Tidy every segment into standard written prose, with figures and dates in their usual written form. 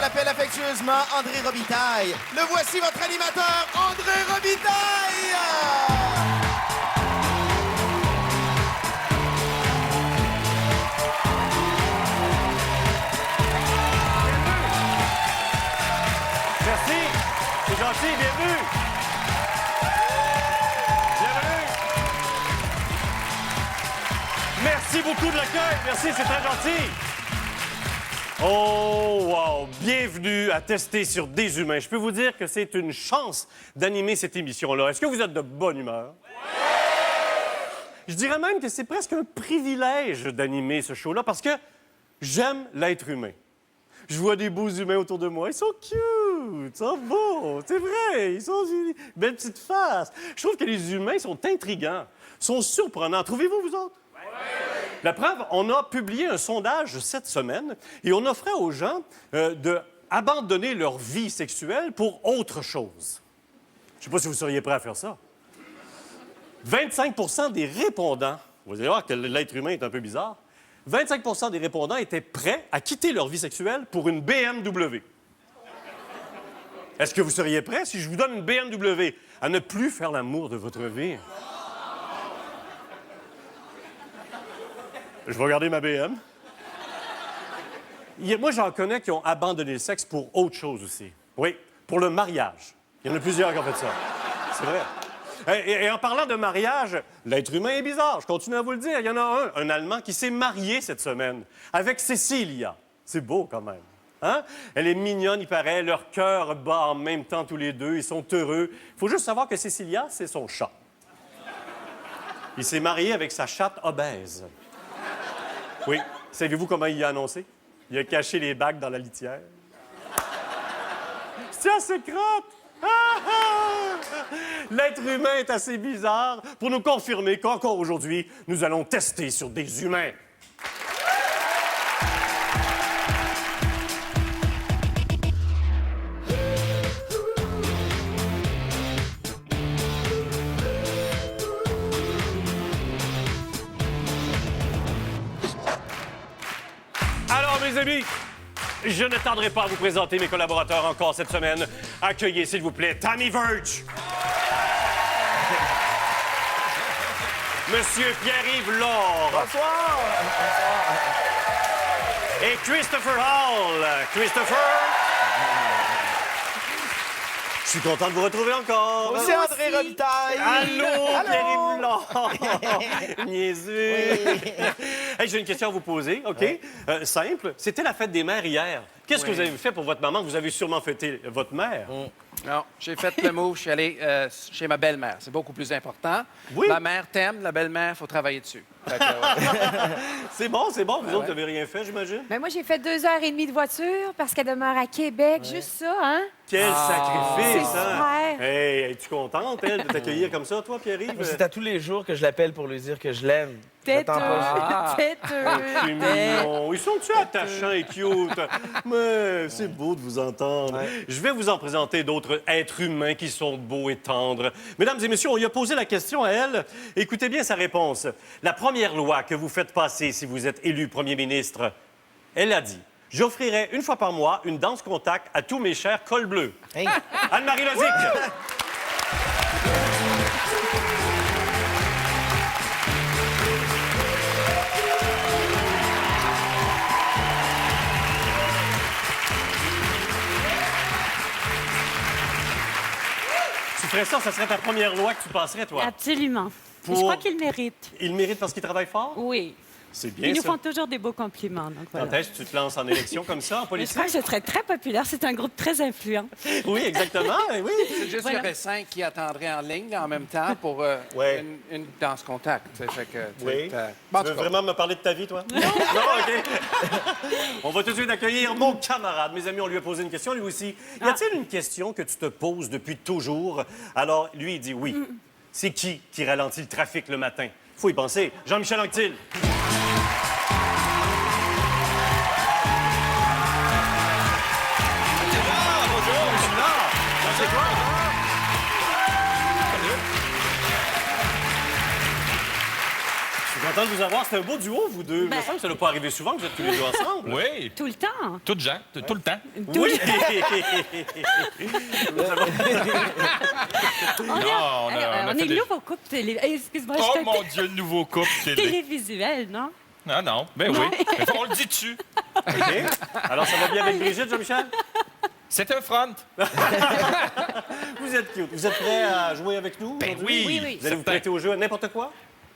l'appelle affectueusement André Robitaille. Le voici votre animateur, André Robitaille! Merci, c'est gentil, bienvenue. Bienvenue. Merci beaucoup de l'accueil, merci, c'est très gentil. Oh, wow! Bienvenue à Tester sur des humains. Je peux vous dire que c'est une chance d'animer cette émission-là. Est-ce que vous êtes de bonne humeur? Je dirais même que c'est presque un privilège d'animer ce show-là parce que j'aime l'être humain. Je vois des beaux humains autour de moi. Ils sont cute, ils sont beaux, c'est vrai. Ils ont une belle petite face. Je trouve que les humains sont intrigants, sont surprenants. Trouvez-vous, vous autres? La preuve, on a publié un sondage cette semaine et on offrait aux gens d'abandonner leur vie sexuelle pour autre chose. Je ne sais pas si vous seriez prêts à faire ça. 25 des répondants, vous allez voir que l'être humain est un peu bizarre, 25 des répondants étaient prêts à quitter leur vie sexuelle pour une BMW. Est-ce que vous seriez prêts, si je vous donne une BMW, à ne plus faire l'amour de votre vie? Je vais regarder ma BM. Moi, j'en connais qui ont abandonné le sexe pour autre chose aussi. Oui, pour le mariage. Il y en a plusieurs qui ont fait ça. C'est vrai. Et en parlant de mariage, l'être humain est bizarre. Je continue à vous le dire. Il y en a un Allemand, qui s'est marié cette semaine avec Cécilia. C'est beau quand même. Hein? Elle est mignonne, il paraît. Leur cœur bat en même temps tous les deux. Ils sont heureux. Il faut juste savoir que Cécilia, c'est son chat. Il s'est marié avec sa chatte obèse. Oui. Savez-vous comment il a annoncé? Il a caché les bagues dans la litière. C'est assez crotte! L'être humain est assez bizarre pour nous confirmer qu'encore aujourd'hui, nous allons tester sur des humains. Alors, mes amis, je ne tarderai pas à vous présenter mes collaborateurs encore cette semaine. Accueillez, s'il vous plaît, Tammy Verge. Monsieur Pierre-Yves Laure. Bonsoir! Et Christopher Hall. Christopher. Je suis content de vous retrouver encore. C'est André Robitaille! Allô, Allô? Pierre-Yves Laure. Niaiseux. Oui. Hey, j'ai une question à vous poser, OK? Simple. C'était la fête des mères hier. Qu'est-ce que vous avez fait pour votre maman? Vous avez sûrement fêté votre mère. Non, j'ai fait le move. Je suis allé chez ma belle-mère. C'est beaucoup plus important. Oui. La mère t'aime, la belle-mère, il faut travailler dessus. Fait que, C'est bon, c'est bon. Vous Ouais, autres, ouais. vous n'avez rien fait, j'imagine? Ben moi, j'ai fait 2h30 de voiture parce qu'elle demeure à Québec. Juste ça, hein? Quel sacrifice, C'est hein? super. Hey, es-tu contente, elle, de t'accueillir comme ça, toi, Pierre-Yves? C'est à tous les jours que je l'appelle pour lui dire que je l'aime. Têteux, J'attends pas. C'est mignon. Ils sont-tu attachants et cute? Mais c'est beau de vous entendre. Ouais. Je vais vous en présenter d'autres êtres humains qui sont beaux et tendres. Mesdames et messieurs, on lui a posé la question à elle. Écoutez bien sa réponse. La première loi que vous faites passer si vous êtes élu premier ministre, elle a dit: j'offrirai une fois par mois une danse contact à tous mes chers cols bleus. Hey. Anne-Marie Lozic. Tu ferais ça serait ta première loi que tu passerais, toi. Absolument. Pour- Je crois qu'ils méritent. Il mérite parce qu'il travaille fort? Oui. C'est bien Ils nous ça. font toujours des beaux compliments. Donc Quand voilà. est-ce que tu te lances en élection comme ça, en Mais je politique? crois que je serais très populaire. C'est un groupe très influent. Oui, exactement. Oui. c'est juste qu'il y aurait 5 qui attendraient en ligne là, en même temps pour Ouais. une danse contact. Fait que, Oui. Bon, en Tu veux tout cas, vraiment me parler de ta vie, toi? Non. Non, OK. On va tout de suite accueillir mon camarade. Mes amis, on lui a posé une question, lui aussi. Y a-t-il une question que tu te poses depuis toujours? Alors, lui, il dit oui. C'est qui ralentit le trafic le matin? Faut y penser. Jean-Michel Anctil. Bonjour, je suis là. C'est quoi? Je suis content de vous avoir. C'est un beau duo, vous deux. Ben- Il me semble que ça ne doit pas arriver souvent que vous êtes tous les deux ensemble. Oui, Tout le temps. tout le temps. Tout le temps. Oui! On est, on a on fait est des- nouveau couple télé... Excuse-moi, Oh je mon Dieu, nouveau couple télé. télévisuel, non? Ah non, ben oui. Mais on le dit dessus. OK. Alors, ça va bien avec Brigitte, Jean-Michel? C'est un front. Vous êtes cute. Vous êtes prêts à jouer avec nous? Ben aujourd'hui? oui. Oui. Vous allez vous prêter au jeu à n'importe quoi?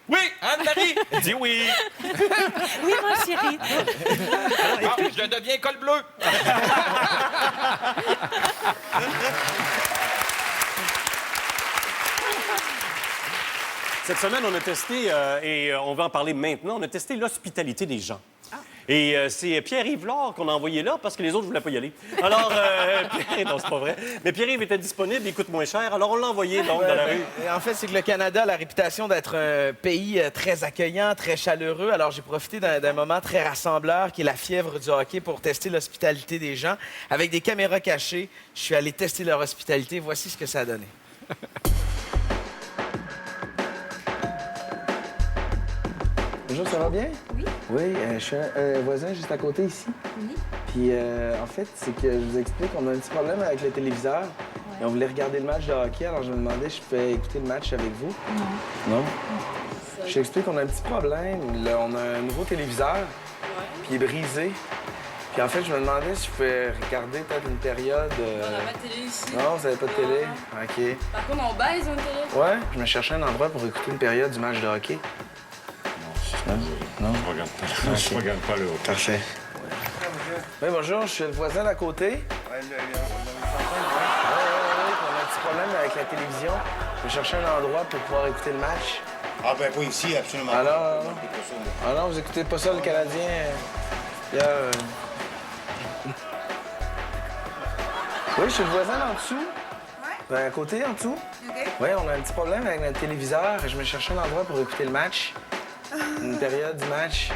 Oui, Anne-Marie, dis oui. Oui, mon chéri. Ah, je deviens col bleu. Cette semaine, on a testé, et on va en parler maintenant, on a testé l'hospitalité des gens. Et c'est Pierre-Yves Laure qu'on a envoyé là parce que les autres ne voulaient pas y aller. Alors, Pierre... Non, c'est pas vrai. Mais Pierre-Yves était disponible, il coûte moins cher, alors on l'a envoyé donc dans la rue. Et en fait, c'est que le Canada a la réputation d'être un pays très accueillant, très chaleureux. Alors, j'ai profité d'un moment très rassembleur qui est la fièvre du hockey pour tester l'hospitalité des gens. Avec des caméras cachées, je suis allé tester leur hospitalité. Voici ce que ça a donné. Bonjour, ça va bien? Oui. Oui, je suis un voisin juste à côté ici. Oui. Puis en fait, c'est que je vous explique, on a un petit problème avec le téléviseur. Et on voulait regarder le match de hockey, alors je me demandais si je pouvais écouter le match avec vous. Non. Non? Je t'explique qu'on a un petit problème. Là, on a un nouveau téléviseur, puis il est brisé. Puis en fait, je me demandais si je pouvais regarder peut-être une période... On n'a pas de télé ici. Non, vous n'avez pas de télé? OK. Par contre, en bas, ils ont une télé. Ouais, je me cherchais un endroit pour écouter une période du match de hockey. Non? Non? Je regarde pas, je regarde pas le haut. Parfait. Oui, bonjour, je suis le voisin d'à côté. On a un petit problème avec la télévision. Je cherchais un endroit pour pouvoir écouter le match. Ah, ben pas ici, absolument. Alors, ah non, vous écoutez pas ça, le Canadien? Il y a, Oui, je suis le voisin en dessous. Ouais. Ben, à côté, en dessous. OK. Oui, on a un petit problème avec notre téléviseur. Je me cherchais un endroit pour écouter le match. Une période du match.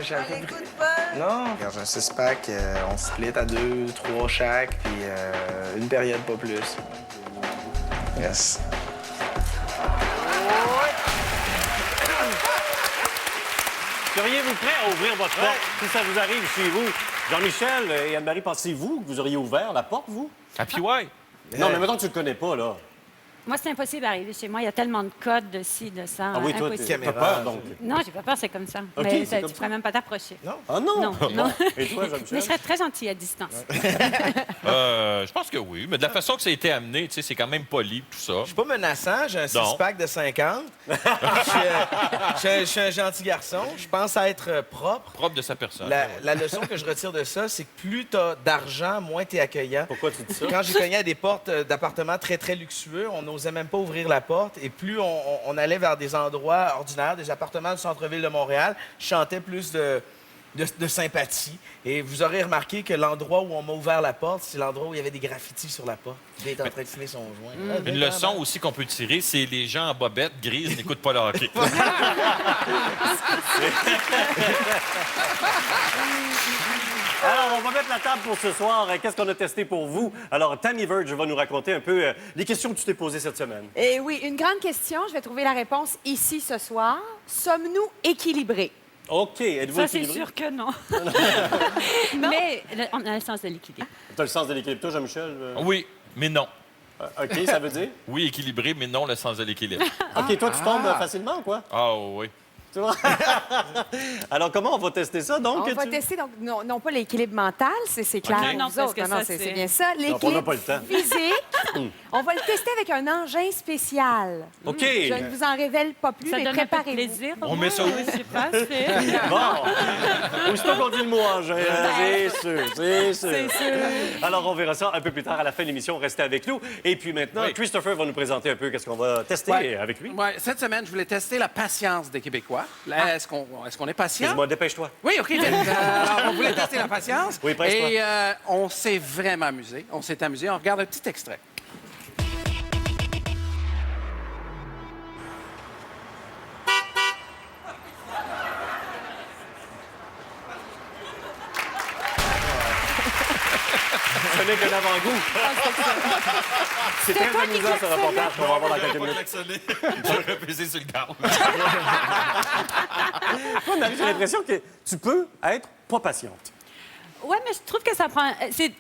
J'ai un peu... Écoute pas. Non. Dans un 6-pack, on split à 2, 3 chaque, puis une période, pas plus. Yes. Seriez-vous prêt à ouvrir votre porte si ça vous arrive chez vous? Jean-Michel et Anne-Marie, pensez-vous que vous auriez ouvert la porte, vous? Ah, puis ouais. Non, mais maintenant que tu le connais pas, là. Moi, c'est impossible d'arriver chez moi. Il y a tellement de codes de ci, de ça. Ah oui, toi, impossible. t'as peur, donc. Non, j'ai pas peur, c'est comme ça. OK, Mais c'est comme tu ça. pourrais même pas t'approcher. Ah non? Non, non. Et toi, Mais Jean-Michel? je serais très gentille à distance. Je pense que oui. Mais de la façon que ça a été amené, tu sais, c'est quand même poli, tout ça. Je suis pas menaçant, j'ai un Non. 6-pack de 50. Je suis un gentil garçon. Je pense à être propre. Propre de sa personne. La leçon que je retire de ça, c'est que plus tu as d'argent, moins tu es accueillant. Pourquoi tu dis ça? Quand j'ai cogné à des portes d'appartements très, très luxueux, on n'osait même pas ouvrir la porte. Et plus on allait vers des endroits ordinaires, des appartements du centre-ville de Montréal, je chantais plus de sympathie. Et vous aurez remarqué que l'endroit où on m'a ouvert la porte, c'est l'endroit où il y avait des graffitis sur la porte. Il est en train de fumer son joint. Une leçon aussi qu'on peut tirer, c'est les gens en bobette grises n'écoutent pas le hockey. Alors, on va mettre la table pour ce soir. Qu'est-ce qu'on a testé pour vous? Alors, Tammy Verge va nous raconter un peu les questions que tu t'es posées cette semaine. Et oui, une grande question. Je vais trouver la réponse ici ce soir. Sommes-nous équilibrés? OK. Êtes-vous Ça, c'est équilibré? sûr que non. Mais on a le sens de l'équilibre. T'as le sens de l'équilibre, toi, Jean-Michel? Oui, mais non. OK, ça veut dire? Oui, équilibré, mais non le sens de l'équilibre. OK, toi, tu tombes facilement, quoi? Ah oui. Tu vois? Alors, comment on va tester ça, donc? On va tester, donc, non pas l'équilibre mental, c'est clair. OK. Nous Non, parce autres. que Non, ça, c'est c'est- bien ça. on n'a L'équilibre pas le temps. physique, on va le tester avec un engin spécial. OK. Je ne vous en révèle pas plus, Ça mais donne un peu de préparez-vous. plaisir. On met ça où? Je sais pas, c'est... Bon. Aussitôt qu'on dit le mot engin, c'est sûr, c'est sûr. C'est sûr. Alors, on verra ça un peu plus tard à la fin de l'émission. Restez avec nous. Et puis maintenant, Oui. Christopher va nous présenter un peu qu'est-ce qu'on va tester Ouais. avec lui. Ouais, cette semaine, je voulais tester la patience des Québécois. Là, Est-ce qu'on est patient? Excuse-moi, dépêche-toi. Oui, OK. Alors, on voulait tester la patience. Oui, presse-toi. Et on s'est vraiment amusé. On s'est amusé. On regarde un petit extrait. donnait qu'un avant-goût. C'est très toi qui amusant, ce klaxonnais. reportage qu'on va avoir dans quelques Pas minutes. klaxonné. J'aurais pesé sur le gaz. Toi, Marie, j'ai l'impression que tu peux être pas patiente. Oui, mais je trouve que ça prend. C'est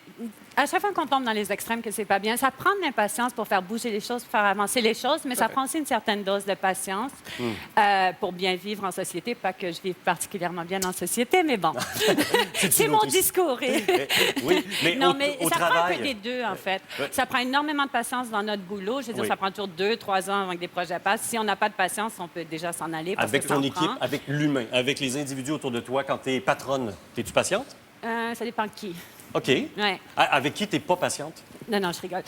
à chaque fois qu'on tombe dans les extrêmes que c'est pas bien, ça prend de l'impatience pour faire bouger les choses, pour faire avancer les choses, mais ça prend aussi une certaine dose de patience pour bien vivre en société. Pas que je vive particulièrement bien en société, mais bon. C'est mon autre histoire. discours. Oui, mais non, au- mais au ça prend un travail. peu des deux, en fait. Ouais. Ça prend énormément de patience dans notre boulot. Je veux dire, Oui. ça prend toujours 2-3 ans avant que des projets passent. Si on n'a pas de patience, on peut déjà s'en aller. Parce Avec que ça ton en équipe, prend. avec l'humain, avec les individus autour de toi, quand tu es patronne, es-tu patiente? Ça dépend de qui. OK. Ouais. Ah, avec qui tu n'es pas patiente? Non, je rigole.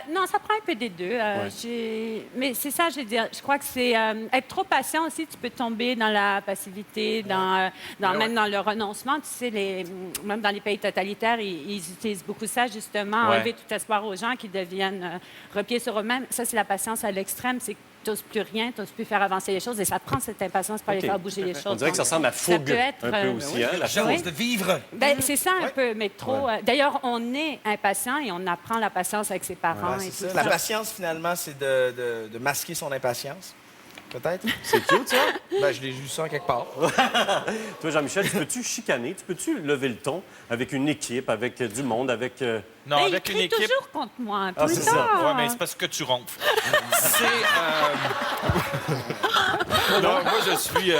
Non, ça prend un peu des deux. Mais c'est ça, je veux dire. Je crois que c'est être trop patient aussi. Tu peux tomber dans la passivité, même dans le renoncement. Tu sais, même dans les pays totalitaires, ils utilisent beaucoup ça, justement, Ouais. enlever tout espoir aux gens qui deviennent repliés sur eux-mêmes. Ça, c'est la patience à l'extrême. C'est que tu n'oses plus rien, tu n'oses plus faire avancer les choses. Et ça prend cette impatience pour OK. aller faire bouger les choses. On dirait que ça Donc, ressemble à fougue peut être, un peu aussi, hein? La Chance Oui. de vivre. ben, c'est ça un peu, mais trop. D'ailleurs, on est impatient et on apprend la patience avec ses parents. Ouais, et c'est tout ça. La patience, finalement, c'est de masquer son impatience. Peut-être? C'est cute, ça? Ben, je l'ai vu ça quelque part. Toi, Jean-Michel, tu peux-tu chicaner? Tu peux-tu lever le ton avec une équipe, avec du monde, avec... Non, Ben, avec il une crie équipe. toujours contre moi. Ah, tout le c'est ça. temps. Ouais, mais c'est parce que tu ronfles. C'est. Non, moi, je suis.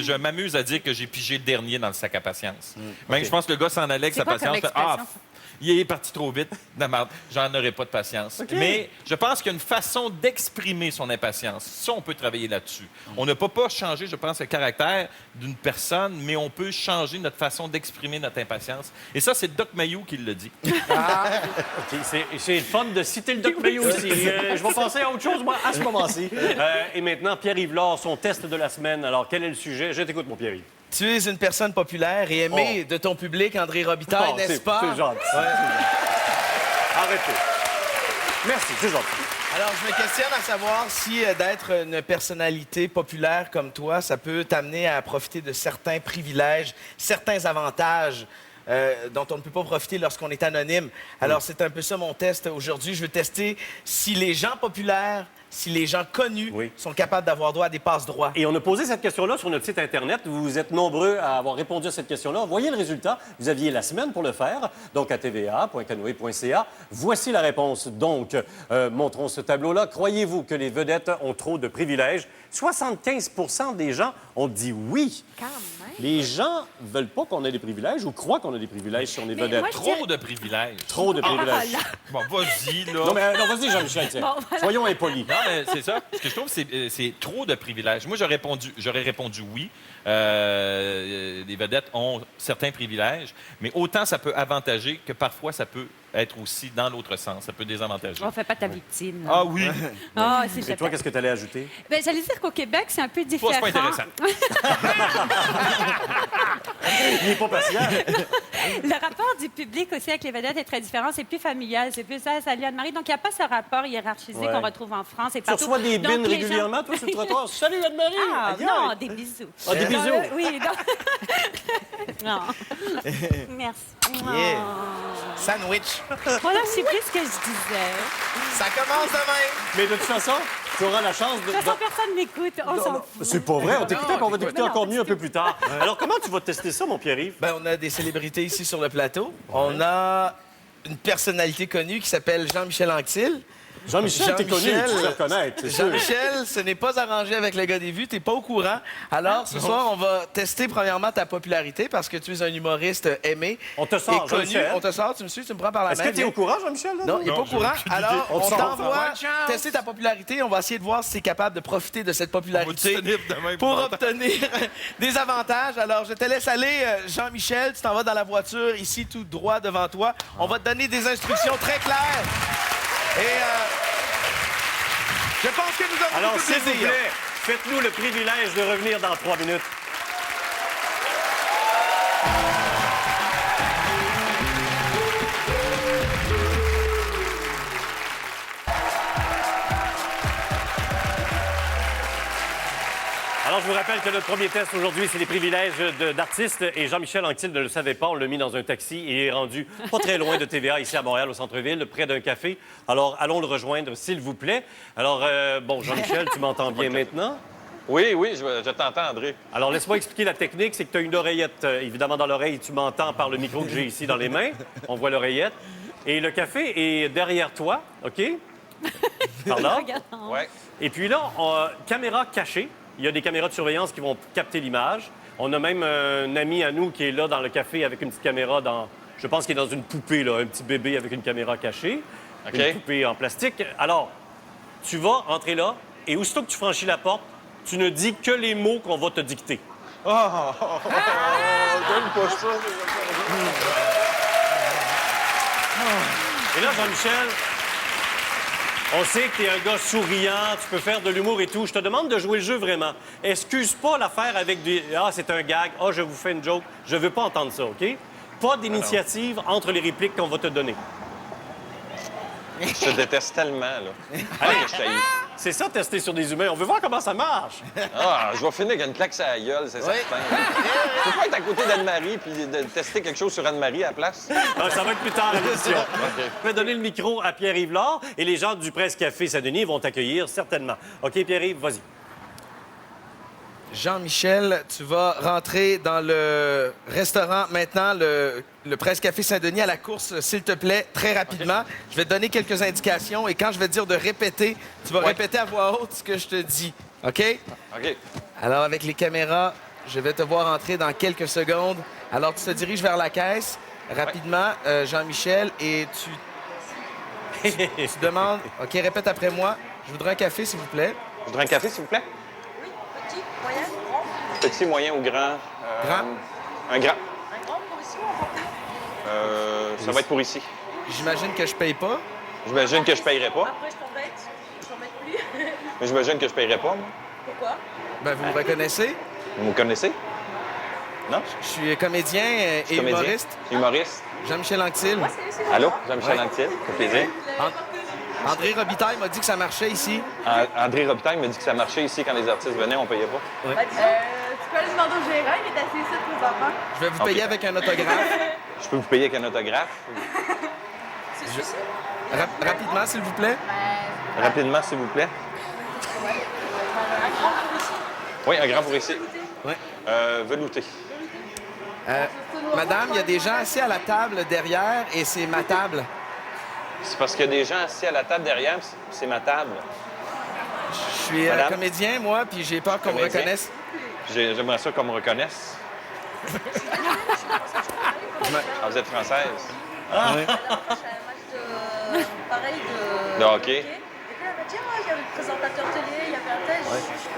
Je m'amuse à dire que j'ai pigé le dernier dans le sac à patience. Même, je pense que le gars s'en allait avec C'est sa quoi comme patience. Fait, expression, ça? Il est parti trop vite. La merde. J'en aurais pas de patience. Mais je pense qu'il y a une façon d'exprimer son impatience. Ça, on peut travailler là-dessus. On ne peut pas changer, je pense, le caractère d'une personne, mais on peut changer notre façon d'exprimer notre impatience. Et ça, c'est Doc Mayou qui le dit. OK, c'est le fun de citer le Doc Mayou aussi. Je vais passer à autre chose, moi, à ce moment-ci. Et maintenant, Pierre-Yves Lard, son test de la semaine. Alors, quel est le sujet? Je t'écoute, mon Pierre-Yves. Tu es une personne populaire et aimée de ton public, André Robitaille, Oh, n'est-ce pas? C'est gentil. Arrêtez. Merci, c'est gentil. Alors, je me questionne à savoir si d'être une personnalité populaire comme toi, ça peut t'amener à profiter de certains privilèges, certains avantages dont on ne peut pas profiter lorsqu'on est anonyme. Alors, c'est un peu ça mon test aujourd'hui. Je veux tester si les gens populaires, si les gens connus Oui. sont capables d'avoir droit à des passe-droits. Et on a posé cette question-là sur notre site Internet. Vous êtes nombreux à avoir répondu à cette question-là. Voyez le résultat. Vous aviez la semaine pour le faire, donc à tva.canoe.ca. Voici la réponse. Donc, montrons ce tableau-là. Croyez-vous que les vedettes ont trop de privilèges? 75 des gens ont dit oui. Quand même. Les gens veulent pas qu'on ait des privilèges ou croient qu'on a des privilèges si on est Mais vedette. moi, je dirais- Trop de privilèges. Trop de privilèges. Bon, vas-y, là. Non, mais non, vas-y, Jean-Michel. tiens. Bon, voilà. Soyons impolis. Non, mais c'est ça. Ce que je trouve, c'est trop de privilèges. Moi, j'aurais répondu oui. Les vedettes ont certains privilèges, mais autant ça peut avantager que parfois ça peut être aussi dans l'autre sens. Ça peut désavantager. On fait pas ta victime. là. Ah oui. Ah, c'est Et génial. toi, qu'est-ce que tu allais ajouter? Ben, j'allais dire qu'au Québec, c'est un peu Toi, différent. c'est pas intéressant. Il n'est pas patient. Le rapport du public aussi avec les vedettes est très différent. C'est plus familial. C'est plus ça, salut Anne-Marie. Donc, il n'y a pas ce rapport hiérarchisé Ouais. qu'on retrouve en France et Tu partout. reçois des Donc, bines les gens- régulièrement, toi, sur le trottoir. Salut, Anne-Marie! Ah, Aïe, non, aïe. des bisous. Ah, des bisous. Oui, donc... non. Merci. Yeah. Sandwich. Voilà, c'est plus ce que je disais. Ça commence demain. Mais de toute façon, tu auras la chance de... De toute façon, personne m'écoute. On s'en fout. C'est pas vrai, on t'écoutait, puis on va t'écouter Non, encore non, mieux un peu plus tard. Alors, comment tu vas tester ça, mon Pierre-Yves? Ben, on a des célébrités ici sur le plateau. On a une personnalité connue qui s'appelle Jean-Michel Anctil. Jean-Michel, t'es connu, tu te reconnaître, c'est sûr. Jean-Michel, ce n'est pas arrangé avec le gars des vues, t'es pas au courant. Alors, ce soir, on va tester premièrement ta popularité parce que tu es un humoriste aimé. On te sort, et connu. Jean-Michel. On te sort, tu me suis, tu me prends par la Est-ce main. que tu es viens. au courant, Jean-Michel? là? Non, il n'est pas au courant. Alors, On te on sort. t'envoie Bonne chance. tester ta popularité. On va essayer de voir si tu es capable de profiter de cette popularité pour obtenir des avantages. Alors, je te laisse aller, Jean-Michel. Tu t'en vas dans la voiture, ici, tout droit devant toi. On va te donner des instructions très claires. Et je pense que nous avons Alors, beaucoup de s'il vous plaisir. plaît, faites-nous le privilège de revenir dans 3 minutes. Alors, Alors, je vous rappelle que notre premier test aujourd'hui, c'est les privilèges d'artistes. Et Jean-Michel Anctil ne le savait pas. On l'a mis dans un taxi et il est rendu pas très loin de TVA, ici à Montréal, au centre-ville, près d'un café. Alors, allons le rejoindre, s'il vous plaît. Alors, bon, Jean-Michel, tu m'entends bien maintenant? Oui, oui, je t'entends, André. Alors, laisse-moi expliquer la technique. C'est que tu as une oreillette, évidemment, dans l'oreille. Tu m'entends par le micro que j'ai ici dans les mains. On voit l'oreillette. Et le café est derrière toi, OK? Par là. Ouais. Et puis là, caméra cachée. Il y a des caméras de surveillance qui vont capter l'image. On a même un ami à nous qui est là dans le café avec une petite caméra dans... Je pense qu'il est dans une poupée, là, un petit bébé avec une caméra cachée. OK. Une poupée en plastique. Alors, tu vas entrer là et aussitôt que tu franchis la porte, tu ne dis que les mots qu'on va te dicter. Donne pas ça. Et là, Jean-Michel, on sait que t'es un gars souriant, tu peux faire de l'humour et tout. Je te demande de jouer le jeu vraiment. Excuse pas l'affaire avec des... Ah, c'est un gag. Ah, je vous fais une joke. Je veux pas entendre ça, OK? Pas d'initiative entre les répliques qu'on va te donner. Je te déteste tellement, là. Allez, que je t'haïs. c'est ça, tester sur des humains. On veut voir comment ça marche. Ah, je vais finir avec une claque sur la gueule, c'est certain. Je peux pas être à côté d'Anne-Marie puis de tester quelque chose sur Anne-Marie à la place. Ah, ça va être plus tard à l'émission. Je vais donner le micro à Pierre-Yves Lard et les gens du Presse Café Saint-Denis vont t'accueillir certainement. OK, Pierre-Yves, vas-y. Jean-Michel, tu vas rentrer dans le restaurant maintenant, le Presse Café Saint-Denis à la course, s'il te plaît, très rapidement. Je vais te donner quelques indications et quand je vais te dire de répéter, tu vas répéter à voix haute ce que je te dis. OK? OK. Alors, avec les caméras, je vais te voir entrer dans quelques secondes. Alors, tu te diriges vers la caisse rapidement, Jean-Michel, et tu demandes... OK, répète après moi. Je voudrais un café, s'il vous plaît. Je voudrais un café, s'il vous plaît? Petit, moyen, grand. Petit, moyen ou grand? Grand? Un grand. Un grand pour ici ou un grand? Ça va être pour ici. J'imagine que je paye pas. J'imagine que je payerai pas. Après, je t'embête. Je t'embête plus. Mais j'imagine que je payerai pas, moi. Pourquoi? Ben, vous me reconnaissez? Vous me connaissez? Non? Je suis comédien et Comédien? humoriste. Humoriste. Jean-Michel Anctil. Allô? Jean-Michel Anctil. Ça fait plaisir. André Robitaille m'a dit que ça marchait ici. André Robitaille m'a dit que ça marchait ici quand les artistes venaient, on payait pas. Tu peux aller demander au gérant, il est assis ici présentement. Je vais vous payer avec un autographe. Je peux vous payer avec un autographe? C'est celui-ci? Rapidement, s'il vous plaît. Rapidement, s'il vous plaît. Un grand pour ici. Oui, un grand pour ici. Oui. Velouté. Madame, il y a des gens assis à la table derrière et c'est ma table. C'est parce qu'il y a des gens assis à la table derrière, puis c'est ma table. Je suis Madame? comédien, moi, puis j'ai peur qu'on me Comédien? reconnaisse. J'aimerais ça qu'on me reconnaisse. Ah, vous êtes française? Oui. Pareil de... De hockey? Et puis elle m'a dit, il y avait le présentateur télé, il y avait un tel, je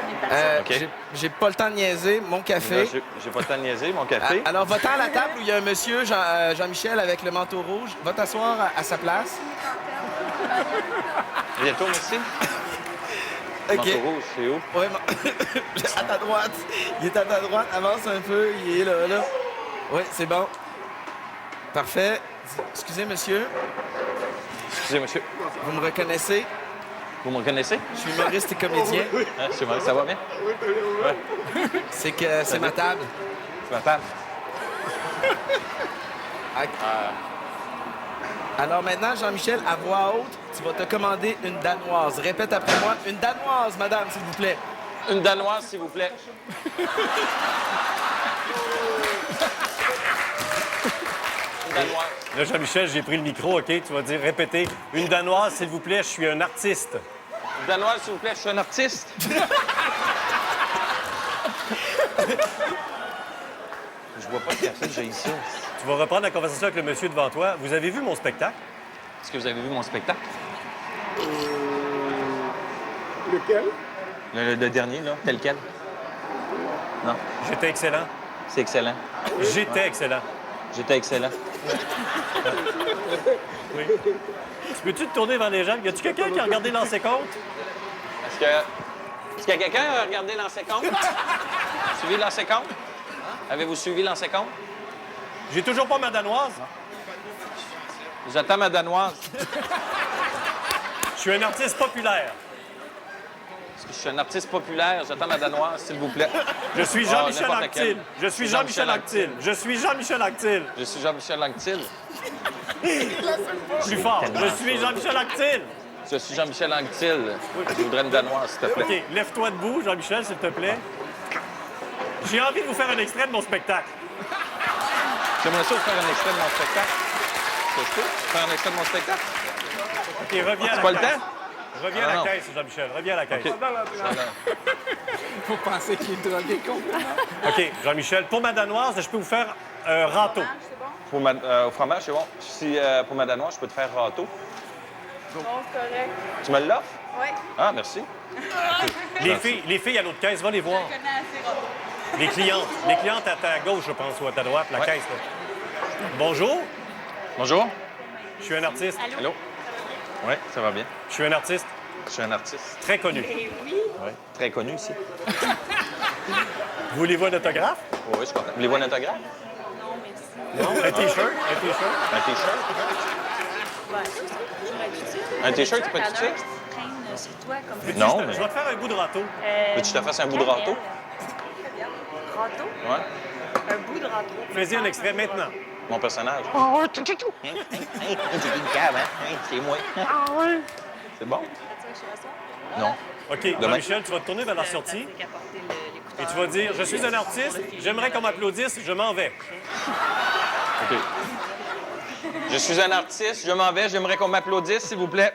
connais personne. OK. J'ai pas le temps de niaiser. Mon Là, j'ai j'ai pas le temps de niaiser, mon café. Alors, va-t'en à la table où il y a un monsieur, Jean-Michel, avec le manteau rouge. Va t'asseoir à sa place. Bientôt, merci. OK. Manteau rouge, c'est où? Oui, à ta droite. Il est à ta droite. Avance un peu. Il est là. Oui, c'est bon. Parfait. Excusez, monsieur. Excusez, monsieur. Vous me reconnaissez? Vous me reconnaissez? Je suis humoriste et comédien. Hein, c'est vrai, ça va bien? C'est que c'est ma table. C'est ma table. Alors maintenant, Jean-Michel, à voix haute, tu vas te commander une danoise. Répète après moi. Une danoise, madame, s'il vous plaît. Une danoise, s'il vous plaît. Une danoise. Là, Jean-Michel, j'ai pris le micro, OK? Tu vas dire, répétez. Une danoise, s'il vous plaît, je suis un artiste. Une danoise, s'il vous plaît, je suis un artiste. Je bois pas de café, j'ai ici. Tu vas reprendre la conversation avec le monsieur devant toi. Vous avez vu mon spectacle? Est-ce que vous avez vu mon spectacle? Lequel? Le dernier, là? Tel quel? Non. J'étais excellent. C'est excellent. J'étais excellent. J'étais excellent. Oui. Tu peux-tu te tourner vers les gens? Y a-tu quelqu'un qui a regardé Lancer compte? Est-ce qu'il y a quelqu'un qui a regardé Lancer compte? Suivi Lancer compte? Avez-vous suivi Lancer compte? J'ai toujours pas ma danoise. J'attends ma danoise. Je suis un artiste populaire. Est-ce que je suis un artiste populaire? J'attends ma danoise, s'il vous plaît. Je suis Ah, Jean-Michel n'importe Anctil. lequel. Je suis Jean-Michel Anctil. Je suis Jean-Michel Anctil. Je suis Jean-Michel Anctil. Plus fort. Je suis Jean-Michel Anctil. Je suis Jean-Michel Anctil. Je voudrais une danoise, s'il te plaît. OK, lève-toi debout, Jean-Michel, s'il te plaît. J'ai envie de vous faire un extrait de mon spectacle. J'aimerais ça vous faire un extrait de mon spectacle. Est-ce que je peux faire un extrait de mon spectacle? OK, reviens à la C'est pas le caisse. temps? Reviens à Ah, la non. caisse, Jean-Michel. Reviens à la caisse. Faut penser qu'il est drogué complètement. OK, Jean-Michel, pour ma danoise, je peux vous faire un râteau. Pour au fromage, c'est bon. Si, pour ma danoise, je peux te faire râteau. Bon, c'est correct. Tu me l'offres? Oui. Ah, merci. Les filles à l'autre caisse, va les voir. Je connais assez Râteau. Les clientes à ta gauche, je pense, ou à ta droite, la Ouais. caisse. Là. Bonjour, Bonjour. je suis un artiste. Allô? Oui, ça va bien. Je suis un artiste Je suis un artiste. très connu. Eh oui. Oui. Très connu ici. Voulez-vous un autographe? Oui, je suis content. Voulez-vous un autographe? Non, merci. Non? Un T-shirt? Un T-shirt? Un T-shirt? Ouais, c'est ça. J'aurais dû dire. Un T-shirt, tu peux T'en as tout ça? un qui traîne sur toi comme ça. Non, Je mais... vais te faire un bout de râteau. Veux-tu que je te fasse un bout de râteau? Râteau? Ouais. Un bout de râteau. Fais-y un extrait maintenant. Mon personnage. C'est une cave, hein? C'est moi. Ah ouais? C'est bon? Non. OK, Demain. Jean-Michel, tu vas te tourner vers la sortie et tu vas dire, je suis un artiste, j'aimerais qu'on m'applaudisse, je m'en vais. OK. Je suis un artiste, je m'en vais, j'aimerais qu'on m'applaudisse, s'il vous plaît.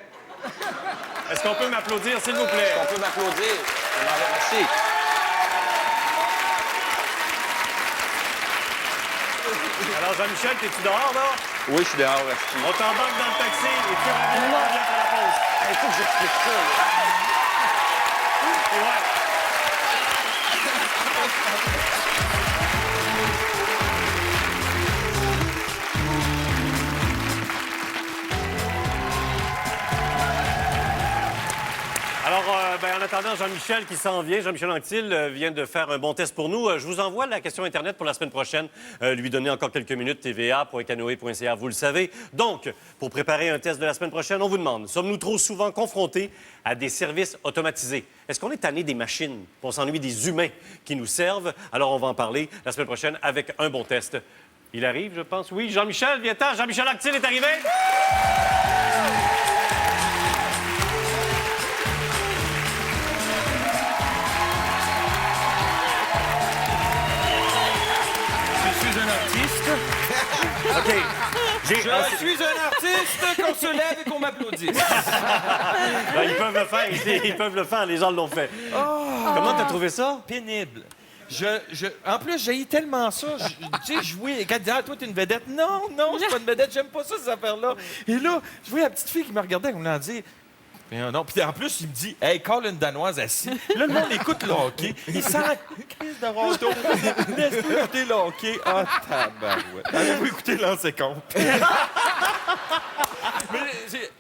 Est-ce qu'on peut m'applaudir, s'il vous plaît? On peut m'applaudir. Je m'en vais, merci. Alors, Jean-Michel, t'es-tu dehors, là? Oui, je suis dehors, merci. On t'embarque dans le taxi et tu reviens après la pause. Il faut que j'explique ça, là. Et ouais. Alors, en attendant, Jean-Michel qui s'en vient, Jean-Michel Anctil vient de faire un bon test pour nous. Je vous envoie la question Internet pour la semaine prochaine. Lui donner encore quelques minutes, tva.canoe.ca, vous le savez. Donc, pour préparer un test de la semaine prochaine, on vous demande, sommes-nous trop souvent confrontés à des services automatisés? Est-ce qu'on est tanné des machines? On s'ennuie des humains qui nous servent? Alors, on va en parler la semaine prochaine avec un bon test. Il arrive, je pense. Oui, Jean-Michel, viens-t'en. Jean-Michel Anctil est arrivé. Je suis un artiste. OK. Je suis un artiste, qu'on se lève et qu'on m'applaudisse. Ben, ils peuvent le faire. Ils peuvent le faire. Les gens l'ont fait. Comment t'as trouvé ça? Pénible. En plus, j'ai tellement ça. Tu sais, jouer. Quand tu dis, ah, toi, t'es une vedette. Non, je suis pas une vedette. J'aime pas ça, ces affaires-là. Et là, je voyais la petite fille qui me regardait, elle me l'a dit. Non. Puis en plus, il me dit, hey, call une Danoise assise. Là, le monde écoute le hockey. Il sent la crise de râteau. Laisse-moi écouter le hockey. Ah, tabarouette. Allez-vous écouter compte. Mais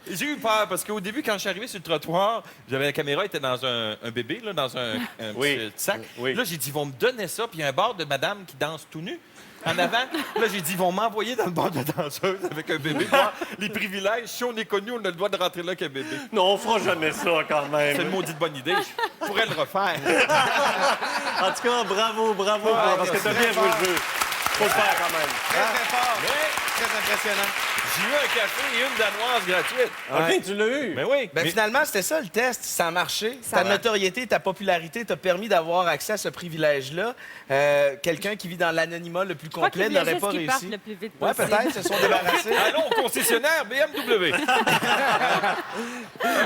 j'ai eu peur parce qu'au début, quand je suis arrivé sur le trottoir, j'avais la caméra était dans un bébé, là, dans un petit sac. Oui. Là, j'ai dit, ils vont me donner ça. Puis il y a un bar de madame qui danse tout nu. En avant, là, j'ai dit, ils vont m'envoyer dans le bar de danseuse avec un bébé. Voir les privilèges. Si on est connu, on a le droit de rentrer là avec un bébé. Non, on fera jamais ça quand même. C'est une maudite bonne idée. Je pourrais le refaire. En tout cas, bravo, parce que t'as bien joué le jeu. Faut le faire quand même. Très fort. Très impressionnant. J'ai eu un café et une danoise gratuite. OK, tu l'as eu. Mais oui. Ben, finalement, c'était ça le test. Ça a marché. Ta notoriété, ta popularité t'a permis d'avoir accès à ce privilège-là. Quelqu'un qui vit dans l'anonymat le plus Je crois complet qu'il voulait n'aurait juste pas qu'ils réussi. partent le plus vite Ouais, possible. peut-être, se sont débarrassés. Allons au concessionnaire BMW.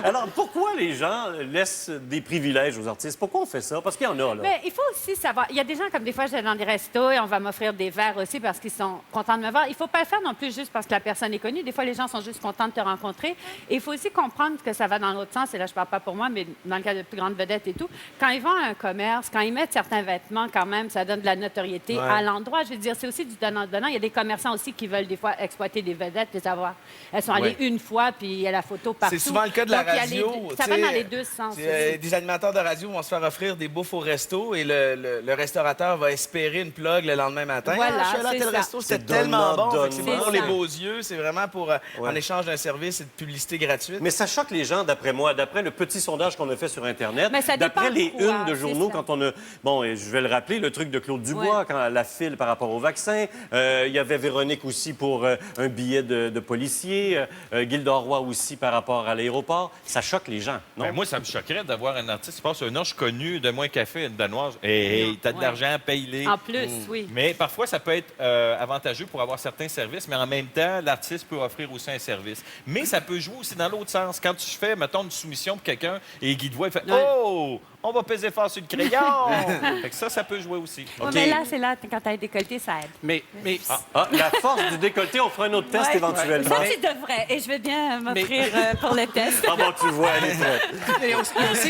Alors, pourquoi les gens laissent des privilèges aux artistes? Pourquoi on fait ça? Parce qu'il y en a, là. Mais il faut aussi savoir. Il y a des gens, comme des fois, je vais dans des restos et on va m'offrir des verres aussi parce qu'ils sont contents de me voir. Il ne faut pas le faire non plus juste parce que la personne est connue. Des fois, les gens sont juste contents de te rencontrer. Et il faut aussi comprendre que ça va dans l'autre sens. Et là, je ne parle pas pour moi, mais dans le cas de plus grandes vedettes et tout. Quand ils vont à un commerce, quand ils mettent certains vêtements, quand même, ça donne de la notoriété à l'endroit. Je veux dire, c'est aussi du donnant-donnant. Il y a des commerçants aussi qui veulent des fois exploiter des vedettes, les avoir. Elles sont allées une fois, puis il y a la photo partout. C'est souvent le cas de la Donc, il y a radio. ça va tu sais, dans les deux sens. Des animateurs de radio vont se faire offrir des bouffes au resto et le restaurateur va espérer une plug le lendemain matin. Voilà, Je suis allé à c'est tel ça. resto, c'était C'est tellement bon. donnant, Fait que c'est C'est pour les ça. beaux yeux, c'est vraiment pour en échange d'un service et de publicité gratuite. Mais ça choque les gens, d'après moi, d'après le petit sondage qu'on a fait sur Internet, Mais ça dépend d'après les quoi, unes de c'est journaux, ça. quand on a... Bon, et je vais le rappeler, le truc de Claude Dubois, Ouais. quand la file par rapport au vaccin. Il y avait Véronique aussi pour un billet de policier. Gilda Roy aussi par rapport à l'aéroport. Ça choque les gens, non? Ben, moi, ça me choquerait d'avoir un artiste qui passe un orge connu de moins café, une danoise. Hey, t'as de Ouais. l'argent, paye-les. En plus, oui. Mais parfois, ça peut être avantageux pour avoir certains services, mais en même temps, l'artiste peut offrir aussi un service. Mais ça peut jouer aussi dans l'autre sens. Quand tu fais, mettons, une soumission pour quelqu'un et Guy Devoy fait Oh, on va peser fort sur le crayon. Fait que ça peut jouer aussi. Ouais, mais là, c'est là, quand t'as décolleté, ça aide. Mais La force du décolleté, on fera un autre test Ouais. éventuellement. Ça, tu devrais. Et je veux bien m'offrir pour le test. Ah bon, tu vois, elle est prête. il y a aussi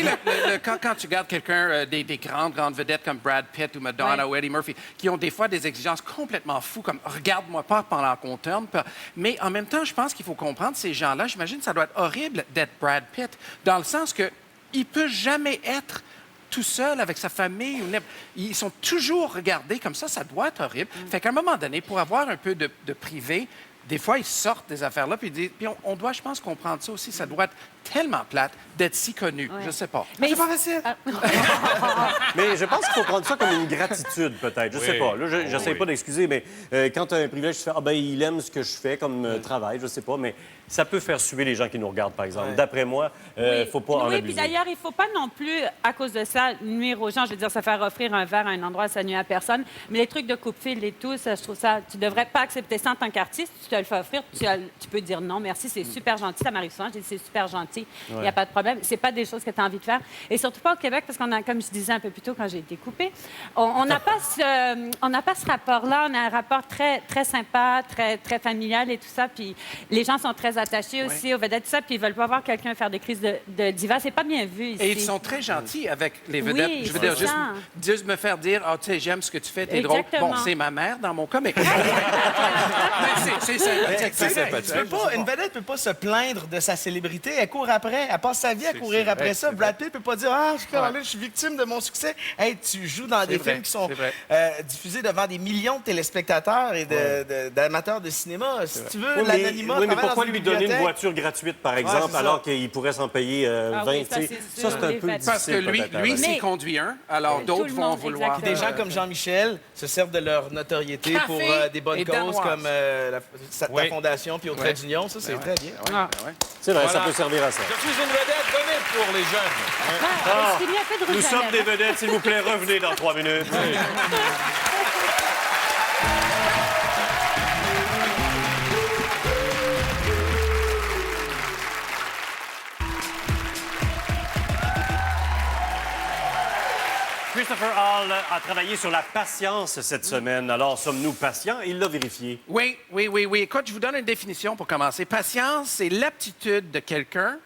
quand tu regardes quelqu'un, des grandes vedettes comme Brad Pitt ou Madonna ou Eddie Murphy, qui ont des fois des exigences complètement fous, comme « regarde-moi pas pendant qu'on tourne ». Mais en même temps, je pense qu'il faut comprendre ces gens-là. J'imagine que ça doit être horrible d'être Brad Pitt, dans le sens que il peut jamais être tout seul avec sa famille. Ils sont toujours regardés comme ça doit être horrible. Fait qu'à un moment donné, pour avoir un peu de privé, des fois, ils sortent des affaires-là, puis on doit, je pense, comprendre ça aussi. Ça doit être tellement plate d'être si connu. Ouais. Je sais pas. Mais c'est pas facile. Mais je pense qu'il faut prendre ça comme une gratitude, peut-être. Je sais pas. Là, je n'essaie pas d'excuser, mais quand tu as un privilège, tu fais « Ah ben il aime ce que je fais comme travail. » Je sais pas, mais ça peut faire suer les gens qui nous regardent, par exemple. D'après moi, faut pas en Oui, abuser. puis d'ailleurs, il ne faut pas non plus, à cause de ça, nuire aux gens. Je veux dire, se faire offrir un verre à un endroit, ça nuit à personne. Mais les trucs de coupe-fil et tout, ça, je trouve ça... Tu devrais pas accepter ça en tant qu'artiste. Tu te le fais offrir, tu peux dire non, merci, c'est super gentil. Ça m'arrive souvent, je dis c'est super gentil, il n'y a pas de problème. C'est pas des choses que tu as envie de faire. Et surtout pas au Québec, parce qu'on a, comme je disais un peu plus tôt quand j'ai été coupée, on n'a pas ce rapport-là. On a un rapport très, très sympa, très, très familial et tout ça. Puis les gens sont très attachés aussi aux vedettes, tout ça. Puis ils veulent pas voir quelqu'un faire des crises de diva. C'est pas bien vu ici. Et ils sont très gentils avec les vedettes. Oui, Je veux dire, c'est ça. juste me faire dire, ah, tu sais, j'aime ce que tu fais, t'es drôle. Exactement. Bon, c'est ma mère dans mon cas, mais. c'est sympathique. C'est sympathique. Une vedette peut pas se plaindre de sa célébrité. Elle court après. Elle passe sa vie à courir après ça. Brad Pitt peut pas dire « Ah, je suis victime de mon succès. » Hey, tu joues dans des films qui sont diffusés devant des millions de téléspectateurs et d'amateurs de cinéma. Si tu veux, l'anonymat... Oui, mais travaille pourquoi dans lui donner une bibliothèque. voiture gratuite, par exemple, c'est ça. alors qu'il pourrait s'en payer 20? oui, ça, tu sais? c'est Ça, sûr. c'est un Les peu fêtes. difficile. Parce que lui, peut-être, s'y Mais- conduit un, alors Tout d'autres le vont monde, vouloir. exactement. Des gens comme Jean-Michel se servent de leur notoriété Café pour des bonnes et causes danoise. comme la Oui. Fondation puis au Trait d'Union. Ça, c'est très bien. C'est vrai, ça Voilà. peut servir à ça. Je suis une vedette donnée pour les jeunes. Est-ce qu'il y a un peu de Nous rouge à sommes des lèvres? vedettes, s'il vous plaît, revenez dans 3 minutes. Christopher Hall a travaillé sur la patience cette semaine. Alors, sommes-nous patients? Il l'a vérifié. Oui. Écoute, je vous donne une définition pour commencer. Patience, c'est l'aptitude de quelqu'un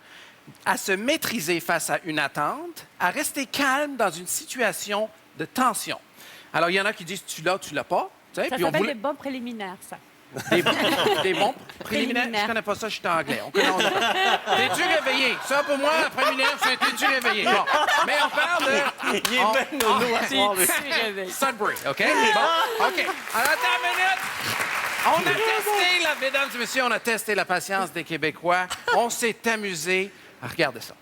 à se maîtriser face à une attente, à rester calme dans une situation de tension. Alors, il y en a qui disent tu l'as, tu l'as pas. Tu sais, Ça puis on s'appelle voulait- des bons préliminaires, ça. Des bons préliminaires. Je connais pas ça, je suis anglais. T'es-tu réveillé? Ça, pour moi, préliminaire, c'est t'es-tu réveillé? Bon. Mais on parle de... Il est bien nono à soir, lui. Sudbury, OK? Bon, OK. Alors, attends une minute. On a testé, mesdames et messieurs, on a testé la patience des Québécois. On s'est amusé. Regardez ça.